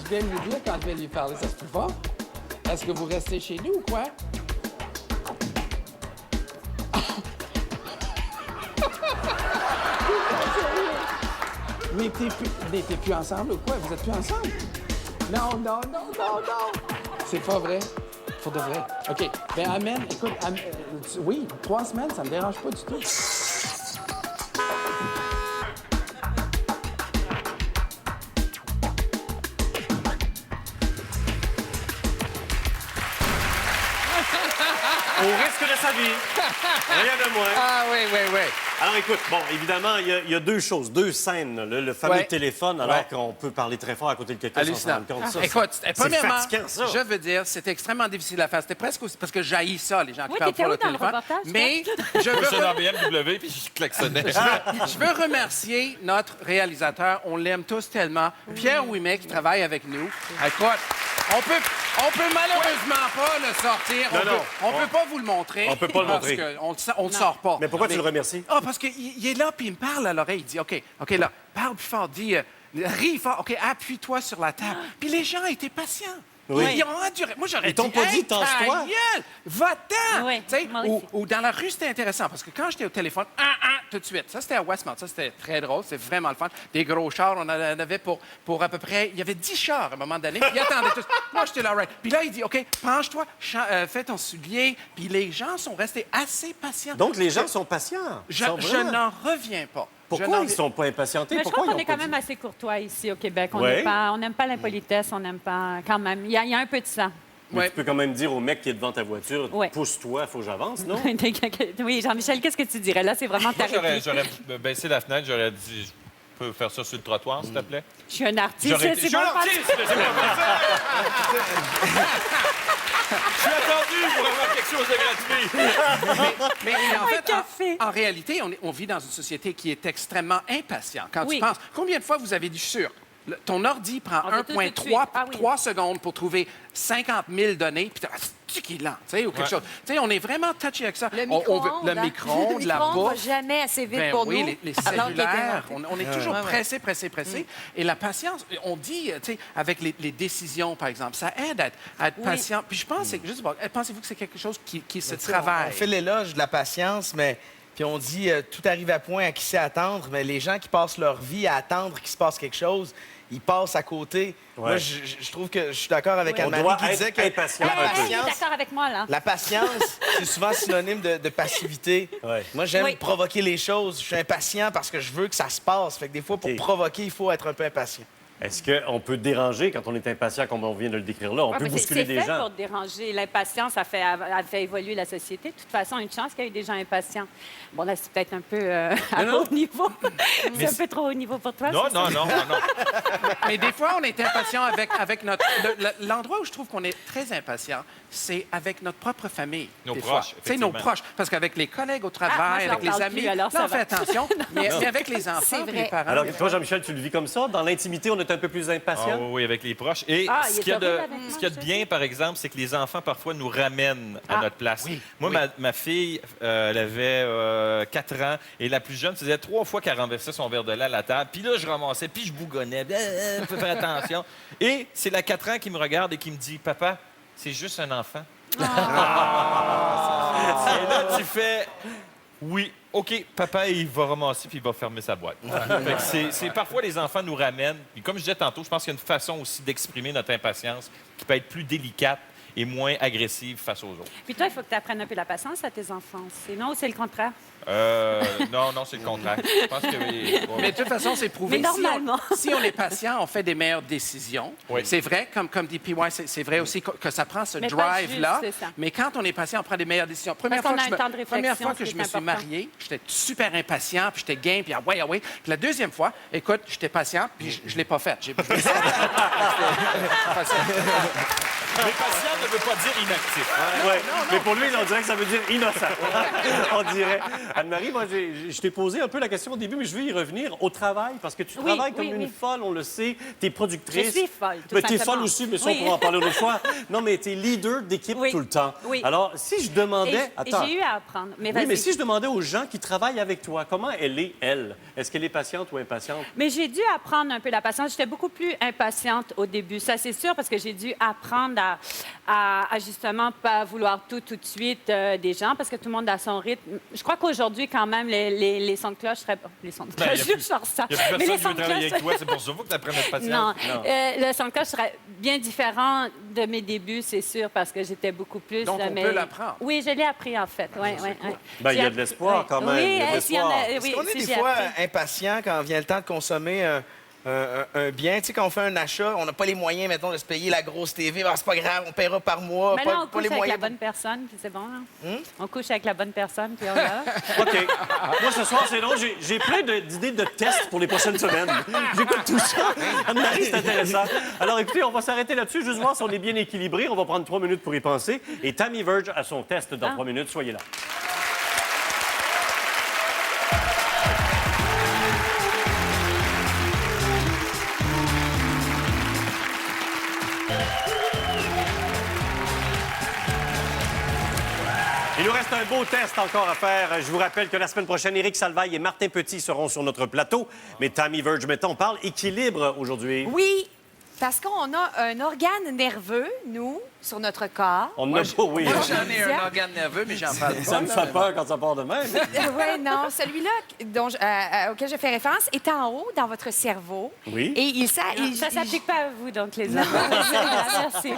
je viens de lui dire quand je vais lui parler, ça se peut pas? Est-ce que vous restez chez nous ou quoi? Mais t'es plus ensemble ou quoi? Vous êtes plus ensemble? Non, non, non, non, non! C'est pas vrai? Pour de vrai. OK. Ben amène, écoute, oui, 3 semaines, ça me dérange pas du tout. Au risque de sa vie. Rien de moins. Ah oui, oui, oui. Alors écoute, bon, évidemment, il y a deux choses, deux scènes. Le fameux Ouais. téléphone, alors Ouais. qu'on peut parler très fort à côté de quelqu'un sans s'en Hallucinant. rendre compte. Ça, Écoute, c'est premièrement, fatigant, ça. je veux dire, c'était extrêmement difficile à faire. C'était presque aussi parce que j'haïs ça, les gens qui Oui, parlent t'étais pour où le dans le téléphone. reportage, Mais je Moi, j'étais veux, dans BMW, puis je klaxonnais. je veux remercier notre réalisateur. On l'aime tous tellement. Pierre Ouimet, qui travaille avec nous. Écoute, on peut malheureusement pas le sortir. On peut pas vous le montrer. On peut pas le montrer. Parce qu'on le sort pas. Mais pourquoi tu le remercies? Ah, parce qu'il est là, puis il me parle à l'oreille. Il dit, OK, là, parle plus fort, dis, ris fort, OK, appuie-toi sur la table. Puis les gens étaient patients. Oui. Ils ont enduré. Moi, j'aurais Ils t'ont dit, pas dit, hey, tasse-toi. ta gueule, va-t'en! Oui, Tu sais, moi aussi. ou dans la rue, c'était intéressant, parce que quand j'étais au téléphone, tout de suite. Ça, c'était à Westmount. Ça, c'était très drôle. C'était vraiment le fun. Des gros chars, on en avait pour à peu près... Il y avait 10 chars à un moment donné, puis ils attendaient tous. Moi, j'étais là, right. Puis là, il dit, OK, penche-toi, fais ton soulier. Puis les gens sont restés assez patients. Donc, les gens sont patients. Je Sont vraiment- n'en reviens pas. Pourquoi ils ne sont pas impatientés? Mais je Pourquoi crois qu'on ils est ont quand pas même assez courtois ici au Québec. On Ouais. n'aime pas l'impolitesse, on n'aime pas quand même. Il y a un peu de ça. Mais Ouais. tu peux quand même dire au mec qui est devant ta voiture, Ouais. pousse-toi, faut que j'avance, non? Oui, Jean-Michel, qu'est-ce que tu dirais? Là, c'est vraiment ta Moi, réplique. j'aurais baissé la fenêtre, j'aurais dit, je peux faire ça sur le trottoir, s'il te plaît? Je suis un artiste. J'aurais été- c'est Je suis bon, un artiste, mais c'est pas comme ça! Je suis attendu pour avoir quelque chose de gratuit. Mais en fait, café. en réalité, on vit dans une société qui est extrêmement impatiente. Quand Oui. tu penses, combien de fois vous avez dit, je suis sûr, ton ordi prend On veut tout de 1,3 suite. Ah oui. 3 secondes pour trouver 50 000 données, puis tu qui est lent, tu sais, ou quelque Ouais. chose. Tu sais, on est vraiment touché avec ça. Le On veut- micro-ondes, le hein? micro-ondes, Le la micro-ondes va bouffe. jamais assez vite Ben pour oui, nous. les alors qu'il était cellulaires, inventé. on est toujours Ouais, ouais. pressé. Et la patience, on dit, tu sais, avec les décisions, par exemple, ça aide à être Oui. patient. Puis je pense, je sais pas, pensez-vous que c'est quelque chose qui se Tu sais, travaille? On fait l'éloge de la patience, mais puis on dit tout arrive à point à qui sait attendre, mais les gens qui passent leur vie à attendre qu'il se passe quelque chose, ils passent à côté. Ouais. Moi, je trouve que je suis d'accord avec On Anne-Marie doit qui disait être que impatient la un peu. Hey, il est patience, d'accord avec moi, là. la patience, c'est souvent synonyme de passivité. Ouais. Moi, j'aime Oui. provoquer les choses. Je suis impatient parce que je veux que ça se passe. Fait que des fois, pour OK. provoquer, il faut être un peu impatient. Est-ce qu'on peut déranger quand on est impatient, comme on vient de le décrire là? On Ouais, peut mais bousculer c'est des fait gens. pour déranger. L'impatience, ça fait évoluer la société. De toute façon, une chance qu'il y ait des gens impatients. Bon, là, c'est peut-être un peu à non. haut niveau. C'est un peu trop haut niveau pour toi. Non, c'est ça? non. Mais des fois, on est impatient avec notre... L'endroit où je trouve qu'on est très impatient, c'est avec notre propre famille. Nos des proches, fois. Tu sais, nos effectivement. proches. Parce qu'avec les collègues au moi, travail, je avec leur les parle amis, plus, alors là, ça on fait va. attention. mais avec les enfants, C'est puis les vrai. parents... Alors, toi, Jean-Michel, tu le vis comme ça? Dans l'intimité, on est un peu plus impatient? Ah, oui, avec les proches. Et Ah, il ce est qu'il y a de, horrible avec moi, ce qu'il y a de je sais. bien, par exemple, c'est que les enfants, parfois, nous ramènent à Ah, notre place. oui, Moi, oui. ma fille, elle avait 4 ans, et la plus jeune faisait 3 fois qu'elle renversait son verre de lait à la table. Puis là, je ramassais, puis je bougonnais. Faut faire attention. Et c'est la 4 ans qui me regarde et qui me dit, « Papa, c'est juste un enfant. Et là, tu fais... Oui, OK, papa, il va ramasser puis il va fermer sa boîte. Fait que c'est parfois les enfants nous ramènent. Puis comme je disais tantôt, je pense qu'il y a une façon aussi d'exprimer notre impatience qui peut être plus délicate et moins agressive face aux autres. Puis toi, il faut que tu apprennes un peu la patience à tes enfants. Sinon, c'est le contraire. Non, c'est le contraire. Je pense que... Mais de toute façon, c'est prouvé. Mais normalement. Si on est patient, on fait des meilleures décisions. Oui. C'est vrai, comme dit PY, c'est vrai aussi que ça prend ce Mais pas drive-là. juste, c'est ça. Mais quand on est patient, on prend des meilleures décisions. Première Parce qu'on fois a que un temps de réflexion, première fois ce que qui je est me suis important. marié, j'étais super impatient, puis j'étais game, puis ouais. Puis la deuxième fois, écoute, j'étais patient, puis je l'ai pas faite. J'ai- C'était facile. Mais patient ne veut pas dire inactif. Ouais. Mais pour lui, on dirait que ça veut dire innocent. On dirait. Anne-Marie, moi, je t'ai posé un peu la question au début, mais je veux y revenir au travail, parce que tu Oui, travailles comme oui, une oui. folle, on le sait. Tu es productrice. Je suis folle, tout Mais tu es simplement. folle aussi, mais ça, Oui. on pourra en parler une autre fois. Non, mais tu es leader d'équipe Oui. tout le temps. Oui. Alors, si je Et demandais... j'ai eu à apprendre. Mais Oui, vas-y. mais si je demandais aux gens qui travaillent avec toi, comment elle est, elle? Est-ce qu'elle est patiente ou impatiente? Mais j'ai dû apprendre un peu la patience. J'étais beaucoup plus impatiente au début, ça c'est sûr, parce que j'ai dû apprendre à justement pas vouloir tout de suite des gens, parce que tout le monde a son rythme. Je crois qu'aujourd'hui, quand même, les sons de cloche seraient... Les sons de Ben, cloche, y a plus- je sors ça. Il n'y a plus Mais les personne qui sons veut de travailler cloche... avec toi. C'est pour ça qu'il faut que tu apprennes à être patient. Non, le son de cloche serait bien différent de mes débuts, c'est sûr, parce que j'étais beaucoup plus... Donc, on peut l'apprendre. Oui, je l'ai appris, en fait. Ouais, ouais, ouais. Ben, il y a de l'espoir, quand même. Oui, Il y a de s'il y en a... l'espoir. Oui, Est-ce qu'on est si des j'ai fois appris. impatient quand vient le temps de consommer un bien? Tu sais, quand on fait un achat, on n'a pas les moyens, mettons, de se payer la grosse TV. Ah, c'est pas grave, on paiera par mois. Mais pas, là, on pas couche les avec la moyens. bonne personne, puis c'est bon, là. On couche avec la bonne personne, puis on va. OK. Moi, ce soir, c'est drôle. J'ai plein d'idées de tests pour les prochaines semaines. J'écoute tout ça. Anne-Marie, c'est intéressant. Alors, écoutez, on va s'arrêter là-dessus, juste voir si on est bien équilibré. On va prendre 3 minutes pour y penser. Et Tammy Verge a son test dans 3 minutes. Soyez là. Il nous reste un beau test encore à faire. Je vous rappelle que la semaine prochaine, Éric Salvaille et Martin Petit seront sur notre plateau. Mais Tammy Verge, maintenant, on parle équilibre aujourd'hui. Oui, parce qu'on a un organe nerveux, nous, sur notre corps. On n'a pas, oui. Moi, j'en ai un organe nerveux, mais j'en parle pas. Ça me fait peur quand ça part de même. Oui, non, celui-là auquel je fais référence est en haut dans votre cerveau. Oui. Et il Ça s'applique pas à vous, donc, les hommes. Merci.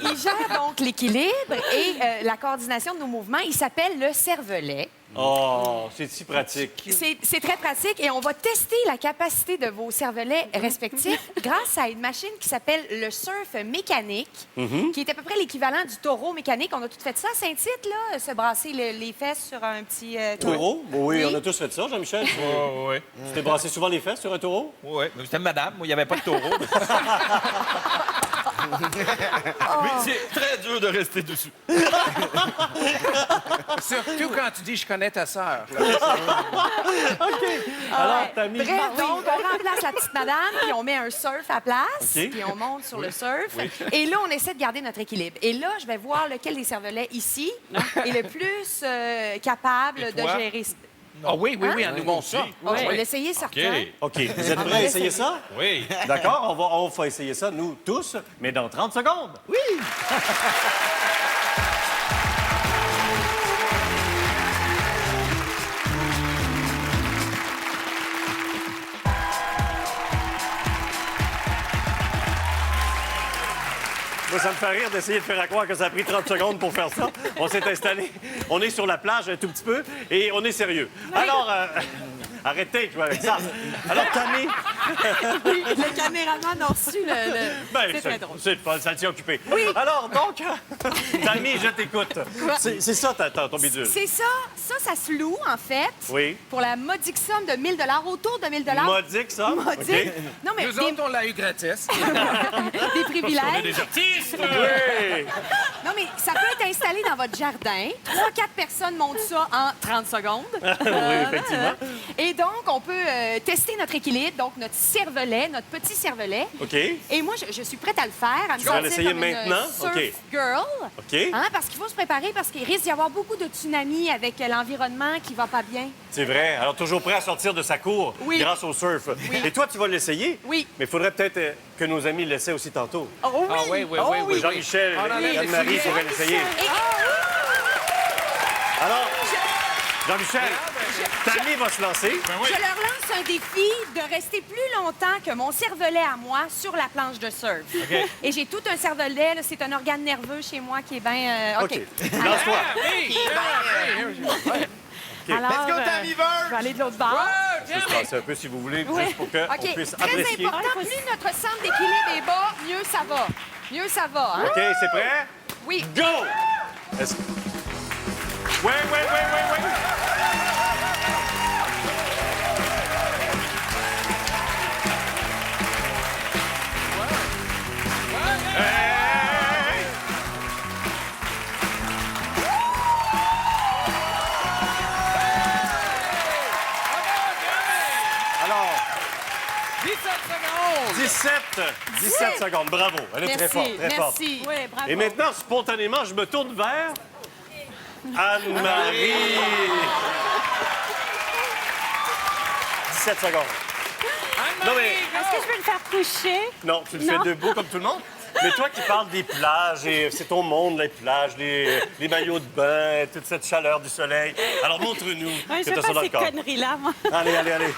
Il gère donc l'équilibre et la coordination de nos mouvements. Il s'appelle le cervelet. Oh, c'est si pratique. C'est très pratique et on va tester la capacité de vos cervelets respectifs grâce à une machine qui s'appelle le surf mécanique, qui est à peu près l'équivalent du taureau mécanique. On a tout fait ça à Saint-Tite, là, se brasser les fesses sur un petit Taureau? Oui, Oui. on a tous fait ça, Jean-Michel. Oui, Tu t'es brassé souvent les fesses sur un taureau? oui. Mais c'était madame. Moi, il n'y avait pas de taureau. Mais c'est très dur de rester dessus. Surtout quand tu dis « je connais ta sœur ». Alors, Tammy... Bref, donc, on remplace la petite madame, puis on met un surf à place, OK. puis on monte sur le surf. Et là, on essaie de garder notre équilibre. Et là, je vais voir lequel des cervelets ici est le plus capable Et de toi? gérer. Ah oui, oui, oui, on nous montre ça. On va l'essayer, certain. OK, vous êtes prêts à essayer ça? Oui. D'accord, on va essayer ça, nous tous, mais dans 30 secondes. Oui! Moi, ça me fait rire d'essayer de faire à croire que ça a pris 30 secondes pour faire ça. On s'est installé, on est sur la plage un tout petit peu et on est sérieux. Alors, arrêtez de jouer avec ça. Alors, Tammy... Le caméraman a reçu le... Ben, c'est très drôle. c'est le fun, ça tient occupé. Oui. Alors, donc, Tammy, je t'écoute. C'est ça ton bidule. C'est ça. Ça se loue, en fait, Oui. pour la modique somme de 1 000 autour de 1 000 Modique, ça? Modique. OK. Non, mais Nous autres, on l'a eu gratis. des privilèges. Des artistes! Oui! Non, mais ça peut être installé dans votre jardin. 3-4 personnes montent ça en 30 secondes. Oui, effectivement. Et donc, on peut tester notre équilibre, donc notre cervelet, notre petit cervelet. OK. Et moi, je suis prête à le faire, à me vas sentir l'essayer comme une maintenant? surf OK. girl. OK. Hein, parce qu'il faut se préparer, parce qu'il risque d'y avoir beaucoup de tsunamis avec l'environnement qui va pas bien. C'est vrai. Alors, toujours prêt à sortir de sa cour Oui. grâce au surf. Oui. Et toi, tu vas l'essayer? Oui. Mais il faudrait peut-être que nos amis l'essaient aussi tantôt. Oh oui! Ah oui, oui, Oh oui, oui. Jean-Michel On enlève et les Anne-Marie souliers. pourraient l'essayer. Alors, Jean-Michel, Tammy va se lancer. Je leur lance un défi de rester plus longtemps que mon cervelet à moi sur la planche de surf. Et j'ai tout un cervelet, là, c'est un organe nerveux chez moi qui est bien... OK. Lance-toi. Alors, Let's go, Tammy je Verge! vais aller de l'autre bord. Je vais se passer un peu, si vous voulez, Oui. juste pour qu'on OK. puisse Très apprécier. important, plus notre centre d'équilibre est bas, mieux ça va. Mieux ça va, hein? OK, c'est prêt? Oui. Go! Est-ce- Oui, oui, oui, oui, oui. secondes! 17 secondes. Bravo. Elle est très forte, très forte. Merci. Oui, bravo. Et maintenant, spontanément, je me tourne vers Anne-Marie. 17 secondes. Non, mais... Est-ce que je vais le faire coucher? Non, tu le Non. fais debout comme tout le monde. Mais toi qui parles des plages, et c'est ton monde, les plages, les maillots de bain, toute cette chaleur du soleil. Alors montre-nous Ouais, que je tu fais as ça pas dans le ces corps. conneries-là, moi. Allez, allez, allez.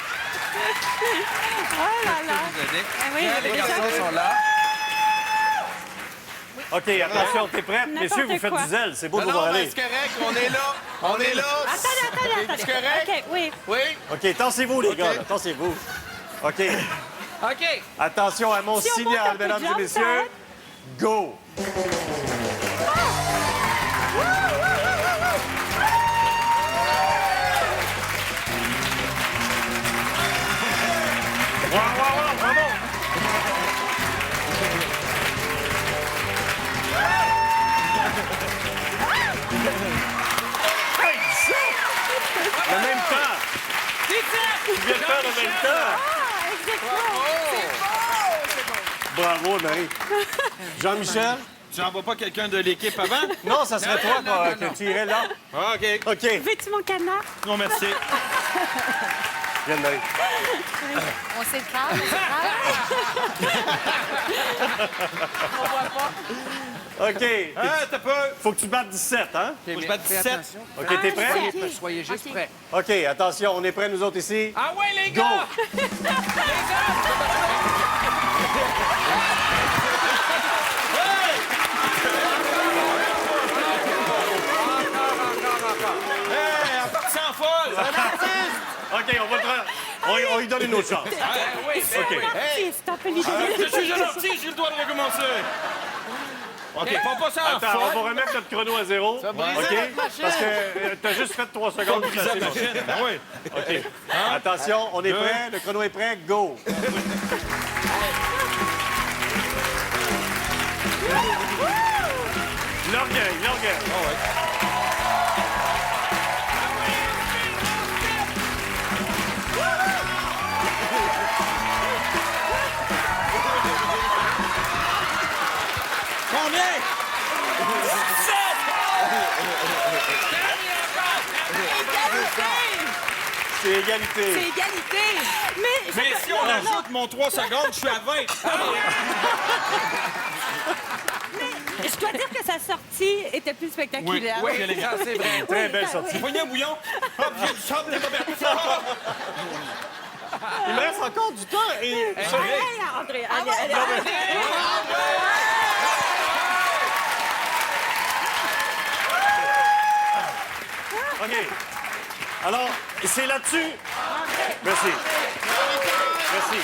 Oh là là. Oui, Les déjà. garçons sont là. OK, attention, t'es prête? N'importe Messieurs, vous faites quoi. du zèle. C'est beau de Non, vous voir ben, aller. c'est correct, on est là. On est là. Attendez. C'est correct? OK, oui. Oui? OK, tassez-vous, les gars. là, tassez-vous. OK. OK. Attention à mon Si on monte un signal, peu mesdames de et jambe, messieurs. ça aide. Go! Wow, bravo! Hey, ça! Le même temps! Tu viens de faire le même temps! Bravo, Marie. Jean-Michel? Tu n'envoies pas quelqu'un de l'équipe avant? Non, ça serait toi que tu irais là. Ah, OK. OK. Veux-tu mon canard? Non, merci. Viens, Marie. On s'écrase, on s'écrase. OK. T'as pas... Faut que tu battes 17, hein? Faut que je batte 17. Attention. OK, t'es prêt? Soyez juste prêts. OK, attention, on est prêts, nous autres, ici. Ah ouais, les Go! gars! Hey, en partant folle! OK, on va le prendre. On lui donne une autre chance. Oui, OK. Artiste, on peut lui donner. Je suis un artiste, j'ai le droit de recommencer. OK, pas ça en Attends, on folle. va remettre notre chrono à zéro. OK? Parce que t'as juste fait 3 secondes. Brisez c'est la assez machine. Ben oui. OK. Attention, on est Deux. prêt. Le chrono est prêt. Go! L'orgueil, l'orgueil. Combien? C'est égalité. C'est égalité. Mais si on ajoute mon 3 secondes, je suis à 20. Je dois dire que sa sortie était plus spectaculaire. Oui, les gars, c'est vrai. Très belle sortie. Poignée à bouillon. Hop, j'ai du sang, t'es pas bien. Il me reste encore du temps. Et... Hey, André, allez, allez. OK. Alors, c'est là-dessus. Merci. Merci.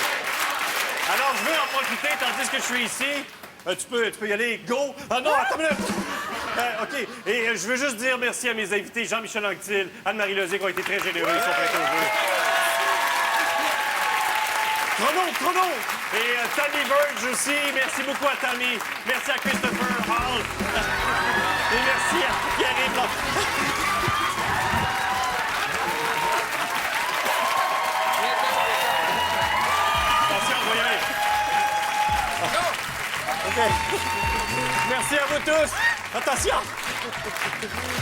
Alors, je veux en profiter tandis que je suis ici. Tu peux y aller. Go! Ah non, attends une minute. OK. Et je veux juste dire merci à mes invités, Jean-Michel Anctil, Anne-Marie Lozier, qui ont été très généreux. Ils sont prêtés au jeu. Chrono! Et Tammy Verge aussi. Merci beaucoup à Tammy. Merci à Christopher Hall. Et merci à Pierre-Yves Blanc. Attention, on va y aller. OK. Merci à vous tous. Attention.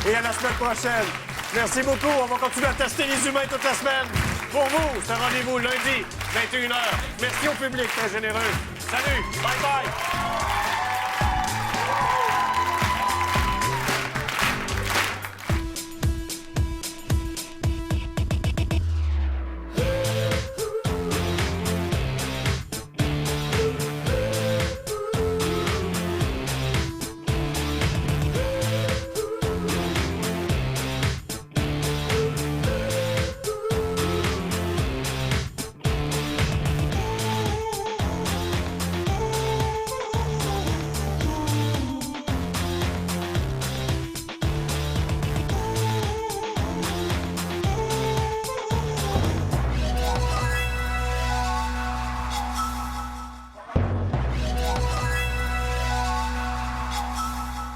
Et à la semaine prochaine. Merci beaucoup. On va continuer à tester les humains toute la semaine. Pour vous, c'est un rendez-vous lundi, 21h. Merci au public très généreux. Salut. Bye bye.